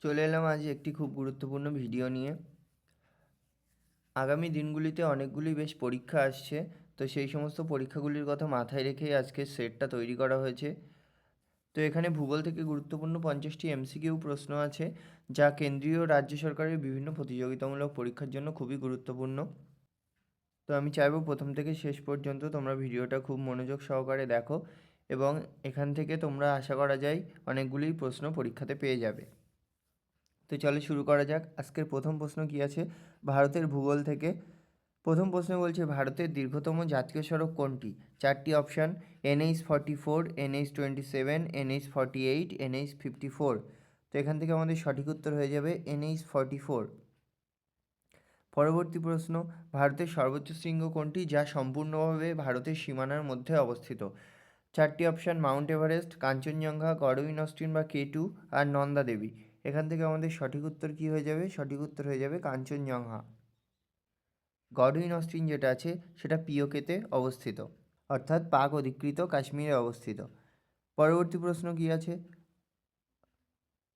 চলে এলাম আজ একটি খুব গুরুত্বপূর্ণ ভিডিও নিয়ে। আগামী দিনগুলিতে অনেকগুলি বেশ পরীক্ষা আসছে, তো সেই সমস্ত পরীক্ষাগুলির কথা মাথায় রেখেই আজকের সেটটা তৈরি করা হয়েছে। তো এখানে ভূগোল থেকে গুরুত্বপূর্ণ 50টি এমসিকিউ প্রশ্ন আছে, যা কেন্দ্রীয় ও রাজ্য সরকারের বিভিন্ন প্রতিযোগিতামূলক পরীক্ষার জন্য খুবই গুরুত্বপূর্ণ। তো আমি চাইবো প্রথম থেকে শেষ পর্যন্ত তোমরা ভিডিওটা খুব মনোযোগ সহকারে দেখো, এবং এখান থেকে তোমরা আশা করা যায় অনেকগুলি প্রশ্ন পরীক্ষাতে পেয়ে যাবে। তো চলো শুরু করা যাক। আজকের প্রথম প্রশ্ন কি আছে ভারতের ভূগোল থেকে। প্রথম প্রশ্ন বলছে, ভারতের দীর্ঘতম জাতীয় সড়ক কোনটি? চারটি option: NH-44, NH-27, NH-48, NH-54। তো এখান থেকে আমাদের সঠিক উত্তর হয়ে যাবে NH-44। পরবর্তী প্রশ্ন, ভারতের সর্বোচ্চ শৃঙ্গ কোনটি, যা সম্পূর্ণভাবে ভারতের সীমানার মধ্যে অবস্থিত? চারটি option: mount Everest, Kangchenjunga, Godwin Austen বা K2, আর নন্দা দেবী। এখান থেকে আমাদের সঠিক উত্তর কী হয়ে যাবে? সঠিক উত্তর হয়ে যাবে কাঞ্চনজঙ্ঘা। গড়ওয়িন অস্টিন যেটা আছে সেটা পিওকেতে অবস্থিত, অর্থাৎ পাক অধিকৃত কাশ্মীরে অবস্থিত। পরবর্তী প্রশ্ন কি আছে,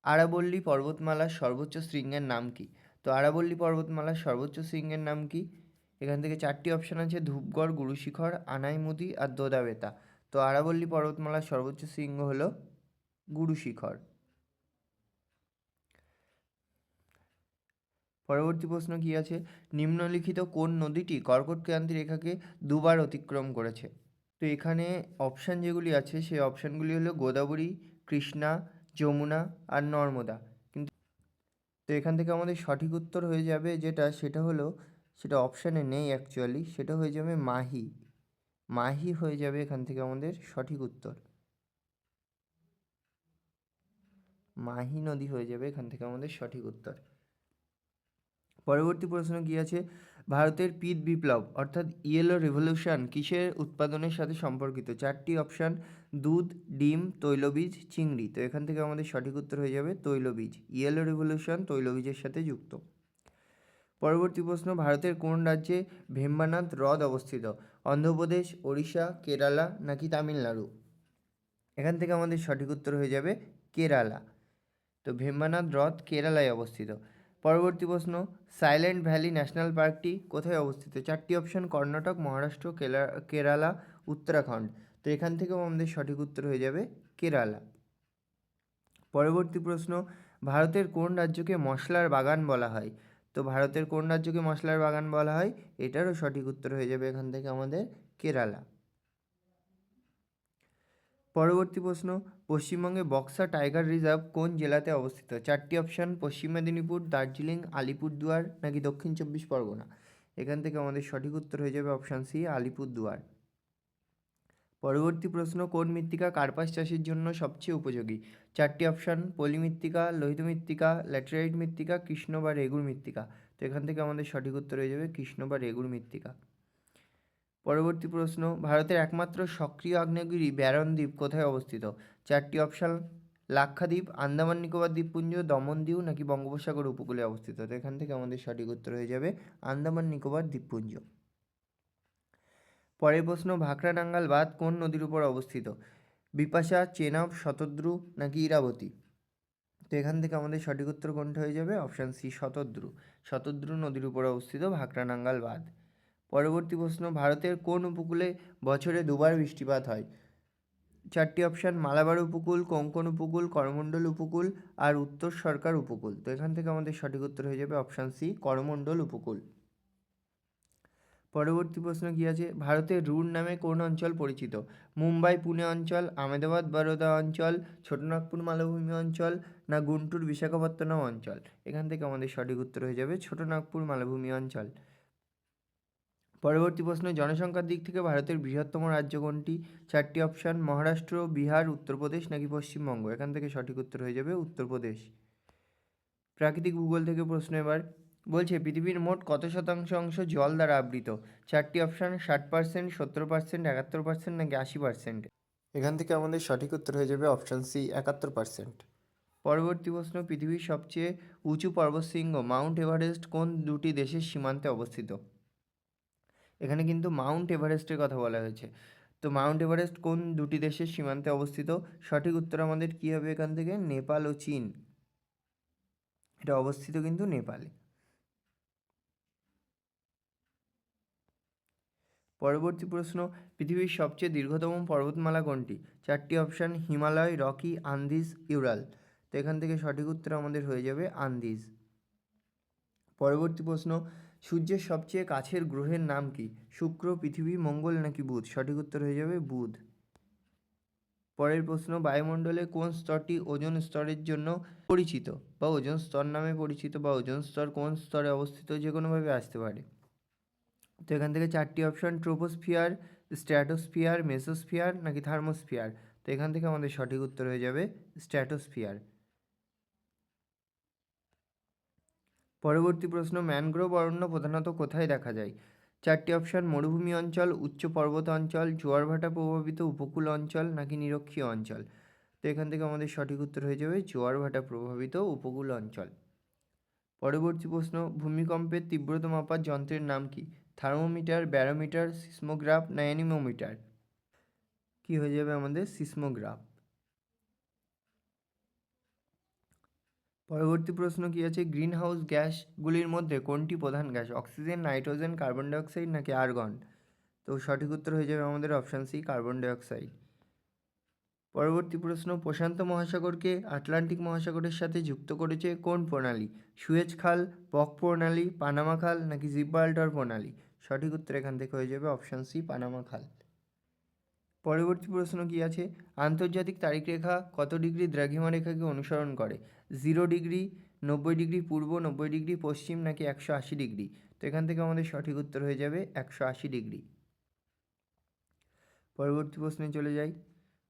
আরাবল্লী পর্বতমালার সর্বোচ্চ শৃঙ্গের নাম কি? তো আরাবল্লী পর্বতমালার সর্বোচ্চ শৃঙ্গের নাম কি? এখান থেকে চারটি অপশান আছে: ধূপগড়, গুরুশিখর, আনাইমুদি আর দোদাবেতা। তো আরাবল্লী পর্বতমালার সর্বোচ্চ শৃঙ্গ হলো গুরুশিখর। পরবর্তী প্রশ্ন কি আছে, নিম্নলিখিত কোন নদীটি কর্কট ক্রান্তি রেখাকে দুবার অতিক্রম করেছে? তো এখানে অপশান যেগুলি আছে সেই অপশানগুলি হলো গোদাবরী, কৃষ্ণা, যমুনা আর নর্মদা। কিন্তু তো এখান থেকে আমাদের সঠিক উত্তর হয়ে যাবে সেটা হলো, সেটা অপশানে নেই অ্যাকচুয়ালি, সেটা হয়ে যাবে মাহি। মাহি হয়ে যাবে এখান থেকে আমাদের সঠিক উত্তর। মাহি নদী হয়ে যাবে এখান থেকে আমাদের সঠিক উত্তর। পরবর্তী প্রশ্ন কি আছে, ভারতের পিত বিপ্লব অর্থাৎ ইয়েলো রেভলিউশন কিসের উৎপাদনের সাথে সম্পর্কিত? চারটি অপশান: দুধ, ডিম, তৈলবীজ, চিংড়ি। তো এখান থেকে আমাদের সঠিক উত্তর হয়ে যাবে তৈলবীজ। ইয়েলো রেভলিউশন তৈলবীজের সাথে যুক্ত। পরবর্তী প্রশ্ন, ভারতের কোন রাজ্যে ভেম্বানাথ হ্রদ অবস্থিত? অন্ধ্রপ্রদেশ, ওড়িশা, কেরালা নাকি তামিলনাড়ু? এখান থেকে আমাদের সঠিক উত্তর হয়ে যাবে কেরালা। তো ভেম্বানাথ হ্রদ কেরালায় অবস্থিত। পরবর্তী প্রশ্ন, সাইলেন্ট ভ্যালি ন্যাশনাল পার্কটি কোথায় অবস্থিত? চারটি অপশান: কর্ণাটক, মহারাষ্ট্র, কেরালা, উত্তরাখণ্ড। তো এখান থেকেও আমাদের সঠিক উত্তর হয়ে যাবে কেরালা। পরবর্তী প্রশ্ন, ভারতের কোন রাজ্যকে মশলার বাগান বলা হয়? তো ভারতের কোন রাজ্যকে মশলার বাগান বলা হয়? এটারও সঠিক উত্তর হয়ে যাবে এখান থেকে আমাদের কেরালা। পরবর্তী প্রশ্ন, পশ্চিমবঙ্গে বক্সা টাইগার রিজার্ভ কোন জেলাতে অবস্থিত? চারটি অপশান: পশ্চিম মেদিনীপুর, দার্জিলিং, আলিপুরদুয়ার নাকি দক্ষিণ চব্বিশ পরগনা। এখান থেকে আমাদের সঠিক উত্তর হয়ে যাবে অপশান সি, আলিপুরদুয়ার। পরবর্তী প্রশ্ন, কোন মৃত্তিকা কার্পাস চাষের জন্য সবচেয়ে উপযোগী? চারটি অপশান: পলি মৃত্তিকা, লোহিত মৃত্তিকা, ল্যাটেরাইট মৃত্তিকা, কৃষ্ণ বা রেগুর মৃত্তিকা। তো এখান থেকে আমাদের সঠিক উত্তর হয়ে যাবে কৃষ্ণ বা রেগুর মৃত্তিকা। পরবর্তী প্রশ্ন, ভারতের একমাত্র সক্রিয় আগ্নেয়গিরি ব্যারন দ্বীপ কোথায় অবস্থিত? চারটি অপশান: লাক্ষাদ্বীপ, আন্দামান নিকোবর দ্বীপপুঞ্জ, দমনদ্বীপ নাকি বঙ্গোপসাগর উপকূলে অবস্থিত। তো এখান থেকে আমাদের সঠিক উত্তর হয়ে যাবে আন্দামান নিকোবর দ্বীপপুঞ্জ। পরের প্রশ্ন, ভাকরানাঙ্গাল বাঁধ কোন নদীর উপর অবস্থিত? বিপাশা, চেনাব, শতদ্রু নাকি ইরাবতী। তো এখান থেকে আমাদের সঠিক উত্তর কোনটা হয়ে যাবে? Option C, Shatadru. শতদ্রু নদীর উপর অবস্থিত ভাকরানাঙ্গাল বাঁধ। পরবর্তী প্রশ্ন, ভারতের কোন উপকূলে বছরে দুবার বৃষ্টিপাত হয়? চারটি অপশান: মালাবার উপকূল, কোঙ্কণ উপকূল, করমণ্ডল উপকূল আর উত্তর সরকার উপকূল। তো এখান থেকে আমাদের সঠিক উত্তর হয়ে যাবে অপশান সি, করমণ্ডল উপকূল। পরবর্তী প্রশ্ন কি আছে, ভারতের রুর নামে কোন অঞ্চল পরিচিত? মুম্বাই পুনে অঞ্চল, আহমেদাবাদ বরোদা অঞ্চল, ছোটনাগপুর মালভূমি অঞ্চল না গুন্টুর বিশাখাপত্তনম অঞ্চল। এখান থেকে আমাদের সঠিক উত্তর হয়ে যাবে ছোটনাগপুর মালভূমি অঞ্চল। পরবর্তী প্রশ্ন, জনসংখ্যার দিক থেকে ভারতের বৃহত্তম রাজ্য কোনটি? চারটি অপশান: মহারাষ্ট্র, বিহার, উত্তরপ্রদেশ নাকি পশ্চিমবঙ্গ। এখান থেকে সঠিক উত্তর হয়ে যাবে উত্তরপ্রদেশ। প্রাকৃতিক ভূগোল থেকে প্রশ্ন এবার বলছে, পৃথিবীর মোট কত শতাংশ অংশ জল দ্বারা আবৃত? চারটি অপশান: 60%, 70%, 71% নাকি 80%। এখান থেকে আমাদের সঠিক উত্তর হয়ে যাবে অপশান সি, 71%। পরবর্তী প্রশ্ন, পৃথিবীর সবচেয়ে উঁচু পর্বতশৃঙ্গ মাউন্ট এভারেস্ট কোন দুটি দেশের সীমান্তে অবস্থিত? এখানে কিন্তু মাউন্ট এভারেস্টের কথা বলা হয়েছে। তো মাউন্ট এভারেস্ট কোন দুটি দেশের সীমান্তে অবস্থিত? সঠিক উত্তর আমাদের কী হবে এখান থেকে? নেপাল ও চীন। এটা অবস্থিত কিন্তু নেপালে। পরবর্তী প্রশ্ন, পৃথিবীর সবচেয়ে দীর্ঘতম পর্বতমালা কোনটি? চারটি option, Himalaya, Rocky, Andes, Ural. তো এখান থেকে সঠিক উত্তর আমাদের হয়ে যাবে আন্দিজ। পরবর্তী প্রশ্ন, সূর্যের সবচেয়ে কাছের গ্রহের নাম কি? শুক্র, পৃথিবী, মঙ্গল নাকি বুধ? সঠিক উত্তর হয়ে যাবে বুধ। পরের প্রশ্ন, বায়ুমণ্ডলে কোন স্তরটি ওজোন স্তরের জন্য পরিচিত বা ওজোন স্তর নামে পরিচিত বা ওজোন স্তর কোন স্তরে অবস্থিত? যে কোনোভাবে আসতে পারে। তো এখান থেকে চারটি অপশান, ট্রোপোস্ফিয়ার, স্ট্র্যাটোস্ফিয়ার, মেসোস্ফিয়ার নাকি থার্মোস্ফিয়ার। তো এখান থেকে আমাদের সঠিক উত্তর হয়ে যাবে স্ট্র্যাটোস্ফিয়ার। পরবর্তী প্রশ্ন, ম্যানগ্রোভ অরণ্য প্রধানত কোথায় দেখা যায়? চারটি অপশান, মরুভূমি অঞ্চল, উচ্চ পর্বত অঞ্চল, জোয়ারভাটা প্রভাবিত উপকূল অঞ্চল নাকি নিরক্ষীয় অঞ্চল। তো এখান থেকে আমাদের সঠিক উত্তর হয়ে যাবে জোয়ারভাটা প্রভাবিত উপকূল অঞ্চল। পরবর্তী প্রশ্ন, ভূমিকম্পের তীব্রতা মাপার যন্ত্রের নাম কি? থার্মোমিটার, ব্যারোমিটার, সিসমোগ্রাফ না অ্যানিমোমিটার। কি হয়ে যাবে আমাদের সিসমোগ্রাফ। পরবর্তী প্রশ্ন কি আছে, গ্রিন হাউস গ্যাসগুলির মধ্যে কোনটি প্রধান gas? Oxygen, nitrogen, carbon dioxide নাকি আর্গন। তো সঠিক উত্তর হয়ে যাবে আমাদের অপশান সি, কার্বন ডাইঅক্সাইড। পরবর্তী প্রশ্ন, প্রশান্ত মহাসাগরকে আটলান্টিক মহাসাগরের সাথে যুক্ত করেছে কোন প্রণালী? সুয়েজ খাল, পক প্রণালী, পানামা খাল নাকি জিব্রাল্টার প্রণালী। সঠিক উত্তর এখান থেকে হয়ে যাবে অপশান সি, পানামা খাল। পরবর্তী প্রশ্ন কি আছে, আন্তর্জাতিক তারিখরেখা কত ডিগ্রি দ্রাঘিমা রেখাকে অনুসরণ করে? 0 ডিগ্রি, 90 ডিগ্রি পূর্ব, 90 ডিগ্রি পশ্চিম নাকি 180 ডিগ্রি। তো এখান থেকে আমাদের সঠিক উত্তর হয়ে যাবে 180 ডিগ্রি। পরবর্তী প্রশ্নে চলে যাই।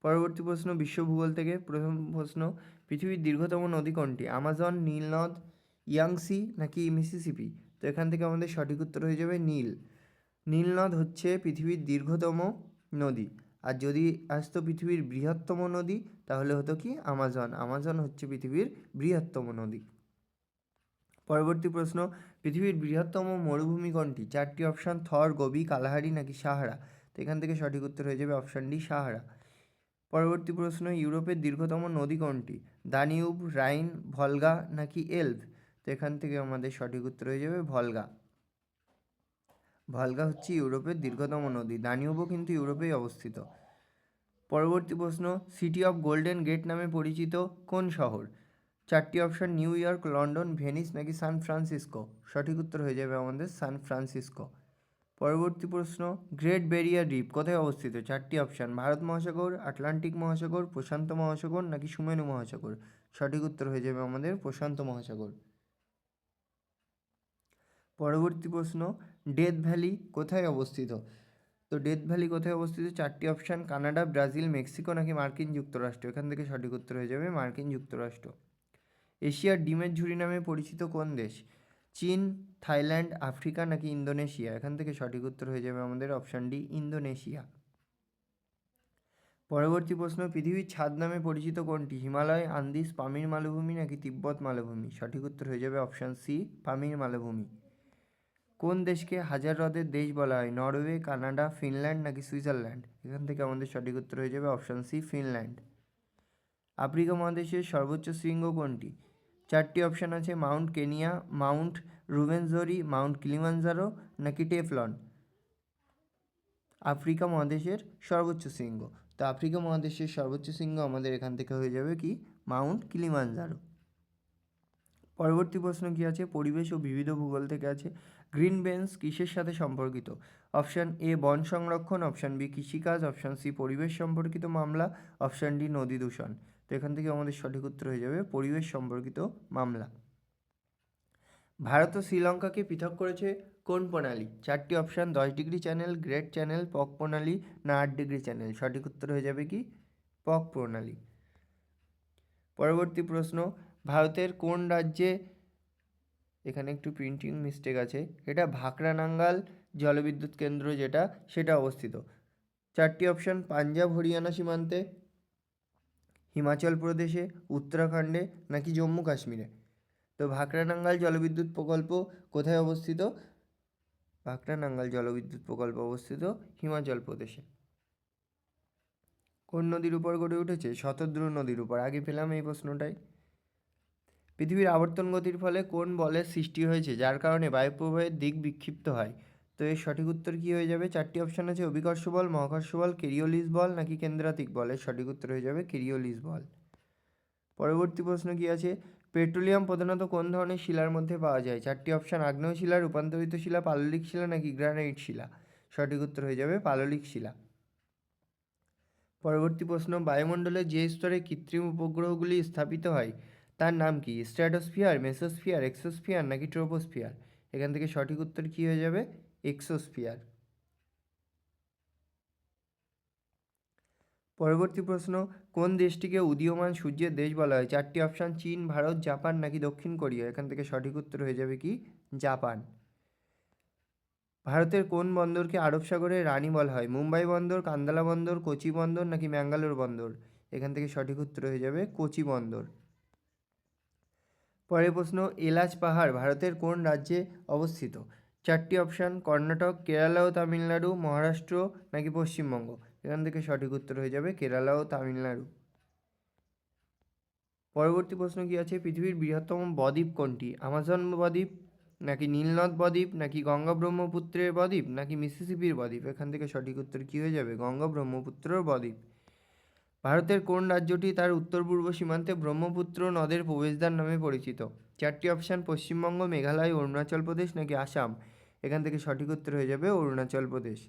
পরবর্তী প্রশ্ন বিশ্ব ভূগোল থেকে। প্রথম প্রশ্ন, পৃথিবীর দীর্ঘতম নদী কোনটি? আমাজন, নীলনদ, ইয়াংসি নাকি মিসিসিপি। তো এখান থেকে আমাদের সঠিক উত্তর হয়ে যাবে নীলনদ হচ্ছে পৃথিবীর দীর্ঘতম নদী। আর যদি আসতো পৃথিবীর বৃহত্তম নদী তাহলে হতো কি আমাজন হচ্ছে পৃথিবীর বৃহত্তম নদী। পরবর্তী প্রশ্ন, পৃথিবীর বৃহত্তম মরুভূমি কোনটি? চারটি অপশান, থর, গোবি, কালাহারি নাকি সাহারা। তো এখান থেকে সঠিক উত্তর হয়ে যাবে অপশান ডি, সাহারা। পরবর্তী প্রশ্ন, ইউরোপের দীর্ঘতম নদী কোনটি? দানিউব, রাইন, ভলগা নাকি এলভ। তো এখান থেকে আমাদের সঠিক উত্তর হয়ে যাবে ভলগা। ভলগা হচ্ছে ইউরোপের দীর্ঘতম নদী, দানিউবও কিন্তু ইউরোপেই অবস্থিত। পরবর্তী প্রশ্ন, সিটি অফ গোল্ডেন গেট নামে পরিচিত কোন শহর? চারটি option, new York, London, Venice নাকি সান ফ্রান্সিসকো। সঠিক উত্তর হয়ে যাবে আমাদের সান ফ্রান্সিসকো। পরবর্তী প্রশ্ন, গ্রেট ব্যারিয়ার রিফ কোথায় অবস্থিত? চারটি অপশান, ভারত মহাসাগর, আটলান্টিক মহাসাগর, প্রশান্ত মহাসাগর নাকি সুমেরু মহাসাগর। সঠিক উত্তর হয়ে যাবে আমাদের প্রশান্ত মহাসাগর। পরবর্তী প্রশ্ন, ডেথ ভ্যালি কোথায় অবস্থিত? তো ডেথ ভ্যালি কোথায় অবস্থিত? চারটি অপশান, কানাডা, ব্রাজিল, মেক্সিকো নাকি মার্কিন যুক্তরাষ্ট্র। এখান থেকে সঠিক উত্তর হয়ে যাবে মার্কিন যুক্তরাষ্ট্র। এশিয়ার ডিমের ঝুড়ি নামে পরিচিত কোন দেশ? চীন, থাইল্যান্ড, আফ্রিকা নাকি ইন্দোনেশিয়া। এখান থেকে সঠিক উত্তর হয়ে যাবে আমাদের অপশান ডি, ইন্দোনেশিয়া। পরবর্তী প্রশ্ন, পৃথিবীর ছাদ নামে পরিচিত কোনটি? হিমালয়, আন্দিজ, পামির মালভূমি নাকি তিব্বত মালভূমি। সঠিক উত্তর হয়ে যাবে অপশান সি, পামির মালভূমি। কোন দেশকে হাজার হ্রদের দেশ বলা হয়? নরওয়ে, কানাডা, ফিনল্যান্ড নাকি সুইজারল্যান্ড। এখান থেকে আমাদের সঠিক উত্তর হয়ে যাবে অপশান সি, ফিনল্যান্ড। আফ্রিকা মহাদেশের সর্বোচ্চ শৃঙ্গ কোনটি? চারটি অপশান আছে, mount Kenya, mount Rwenzori, mount Kilimanjaro নাকি টেফলন। আফ্রিকা মহাদেশের সর্বোচ্চ শৃঙ্গ। তো আফ্রিকা মহাদেশের সর্বোচ্চ শৃঙ্গ আমাদের এখান থেকে হয়ে যাবে কি, মাউন্ট কিলিমাঞ্জারো। পরবর্তী প্রশ্ন কি আছে, পরিবেশ ও বিবিধ ভূগোল থেকে আছে, গ্রিন বেঞ্চ কিসের সাথে সম্পর্কিত? অপশান এ বন সংরক্ষণ, অপশান বি কৃষিকাজ, অপশান সি পরিবেশ সম্পর্কিত মামলা, অপশান ডি নদী দূষণ। তো এখান থেকে আমাদের সঠিক উত্তর হয়ে যাবে পরিবেশ সম্পর্কিত মামলা। ভারত ও শ্রীলঙ্কাকে পৃথক করেছে কোন প্রণালী? চারটি option, 10 degree channel, great channel, পক প্রণালী না 8 ডিগ্রি চ্যানেল। সঠিক উত্তর হয়ে যাবে কি, পক প্রণালী। পরবর্তী প্রশ্ন, ভারতের কোন রাজ্যে, এখানে একটু প্রিন্টিং মিস্টেক আছে, এটা ভাকরানাঙ্গাল জলবিদ্যুৎ কেন্দ্র যেটা সেটা অবস্থিত। চারটি অপশান, পাঞ্জাব হরিয়ানা সীমান্তে, হিমাচল প্রদেশে, উত্তরাখণ্ডে নাকি জম্মু কাশ্মীরে। তো ভাকরানাঙ্গাল জলবিদ্যুৎ প্রকল্প কোথায় অবস্থিত? ভাকরানাঙ্গাল জলবিদ্যুৎ প্রকল্প অবস্থিত হিমাচল প্রদেশে। কোন নদীর উপর গড়ে উঠেছে? শতদ্রু নদীর উপর। আগে পেলাম এই প্রশ্নটাই। পৃথিবীর আবর্তন গতির ফলে কোন বলের সৃষ্টি হয়েছে যার কারণে বায়ুপ্রবাহের দিক বিক্ষিপ্ত হয়? তো এর সঠিক উত্তর কী হয়ে যাবে? 4টি অপশান আছে, অভিকর্ষ বল, মহাকর্ষ বল, কেরিওলিস বল নাকি কেন্দ্রাতিক বল। এর সঠিক উত্তর হয়ে যাবে কেরিওলিস বল। পরবর্তী প্রশ্ন কি আছে? পেট্রোলিয়াম প্রধানত কোন ধরনের শিলার মধ্যে পাওয়া যায়? 4টি অপশান, আগ্নেয় শিলা, রূপান্তরিত শিলা, পাললিক শিলা নাকি গ্রানাইট শিলা। সঠিক উত্তর হয়ে যাবে পাললিক শিলা। পরবর্তী প্রশ্ন, বায়ুমণ্ডলে যে স্তরে কৃত্রিম উপগ্রহগুলি স্থাপিত হয় তার নাম কি? স্ট্র্যাটোস্ফিয়ার, মেসোস্ফিয়ার, এক্সোস্ফিয়ার নাকি ট্রোপোস্ফিয়ার। এখান থেকে সঠিক উত্তর কী হয়ে যাবে? এক্সোস্ফিয়ার। পরবর্তী প্রশ্ন, কোন দেশটিকে উদীয়মান সূর্যের দেশ বলা হয়? 4টি অপশান, চীন, ভারত, জাপান নাকি দক্ষিণ কোরিয়া। এখান থেকে সঠিক উত্তর হয়ে যাবে কি? জাপান। ভারতের কোন বন্দরকে আরব সাগরের রানী বলা হয়? মুম্বাই বন্দর, কান্দালা বন্দর, কোচি বন্দর নাকি ম্যাঙ্গালোর বন্দর। এখান থেকে সঠিক উত্তর হয়ে যাবে কোচি বন্দর। পরের প্রশ্ন, এলাচ পাহাড় ভারতের কোন রাজ্যে অবস্থিত? 4টি অপশান, কর্ণাটক, কেরালা ও তামিলনাড়ু, মহারাষ্ট্র নাকি পশ্চিমবঙ্গ। এখান থেকে সঠিক উত্তর হয়ে যাবে কেরালা ও তামিলনাড়ু। পরবর্তী প্রশ্ন কি আছে? পৃথিবীর বৃহত্তম বদ্বীপ কোনটি? আমাজন বদ্বীপ নাকি নীলনদ বদ্বীপ নাকি গঙ্গা ব্রহ্মপুত্রের বদ্বীপ নাকি মিসিসিপির বদ্বীপ। এখান থেকে সঠিক উত্তর কী হয়ে যাবে? গঙ্গা ব্রহ্মপুত্রের বদ্বীপ। ভারতের কোন রাজ্যটি তার উত্তর পূর্ব সীমান্তে ব্রহ্মপুত্র নদের প্রবেশদ্বার নামে পরিচিত? 4টি অপশান, পশ্চিমবঙ্গ, মেঘালয়, অরুণাচল প্রদেশ নাকি আসাম। এখান থেকে সঠিক উত্তর হয়ে যাবে অরুণাচল প্রদেশ।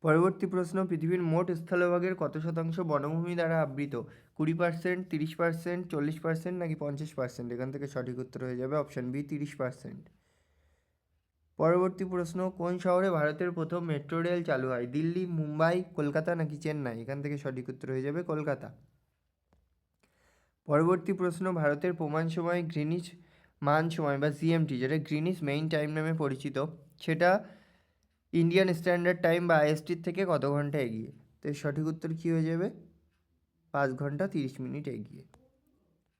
পরবর্তী প্রশ্ন, পৃথিবীর মোট স্থলভাগের কত শতাংশ বনভূমি দ্বারা আবৃত? 20%, 30%, 40% নাকি 50%। এখান থেকে সঠিক উত্তর হয়ে যাবে অপশান বি, 30%। পরবর্তী প্রশ্ন, কোন শহরে ভারতের প্রথম মেট্রো রেল চালু হয়? দিল্লি, মুম্বাই, কলকাতা নাকি চেন্নাই। এখান থেকে সঠিক উত্তর হয়ে যাবে কলকাতা। পরবর্তী প্রশ্ন, ভারতের প্রমাণ সময় গ্রিনিচ মান সময় বা জিএমটি, যেটা গ্রিনিচ মেইন টাইম নামে পরিচিত, সেটা ইন্ডিয়ান স্ট্যান্ডার্ড টাইম বা আইএসটির থেকে কত ঘন্টা এগিয়ে। তো এর সঠিক উত্তর কী হয়ে যাবে? 5 ঘন্টা 30 মিনিট এগিয়ে।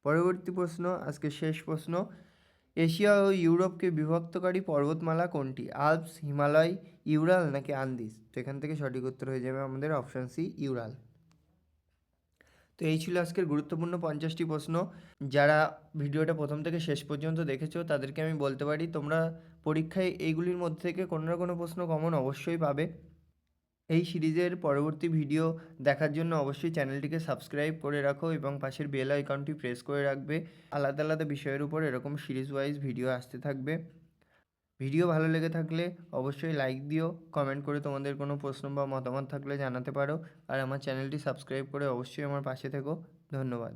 পরবর্তী প্রশ্ন, আজকে শেষ প্রশ্ন, এশিয়া ও ইউরোপকে বিভক্তকারী পর্বতমালা কোনটি? আল্পস, হিমালয়, ইউরাল নাকি আন্দিজ। তো এখান থেকে সঠিক উত্তর হয়ে যাবে আমাদের অপশান সি, ইউরাল। তো এই ছিল আজকের গুরুত্বপূর্ণ 50টি প্রশ্ন। যারা ভিডিওটা প্রথম থেকে শেষ পর্যন্ত দেখেছো তাদেরকে আমি বলতে পারি তোমরা পরীক্ষায় এইগুলির মধ্যে থেকে কোনো না কোনো প্রশ্ন কমন অবশ্যই পাবে। এই সিরিজের পরবর্তী ভিডিও দেখার জন্য অবশ্যই চ্যানেলটিকে সাবস্ক্রাইব করে রাখো এবং পাশের বেল আইকনটি প্রেস করে রাখবে। আলাদা আলাদা বিষয়ের উপর এরকম সিরিজ ওয়াইজ ভিডিও আসতে থাকবে। ভিডিও ভালো লেগে থাকলে অবশ্যই লাইক দিও, কমেন্ট করে তোমাদের কোনো প্রশ্ন বা মতামত থাকলে জানাতে পারো। আর আমার চ্যানেলটি সাবস্ক্রাইব করে অবশ্যই আমার পাশে থেকো। ধন্যবাদ।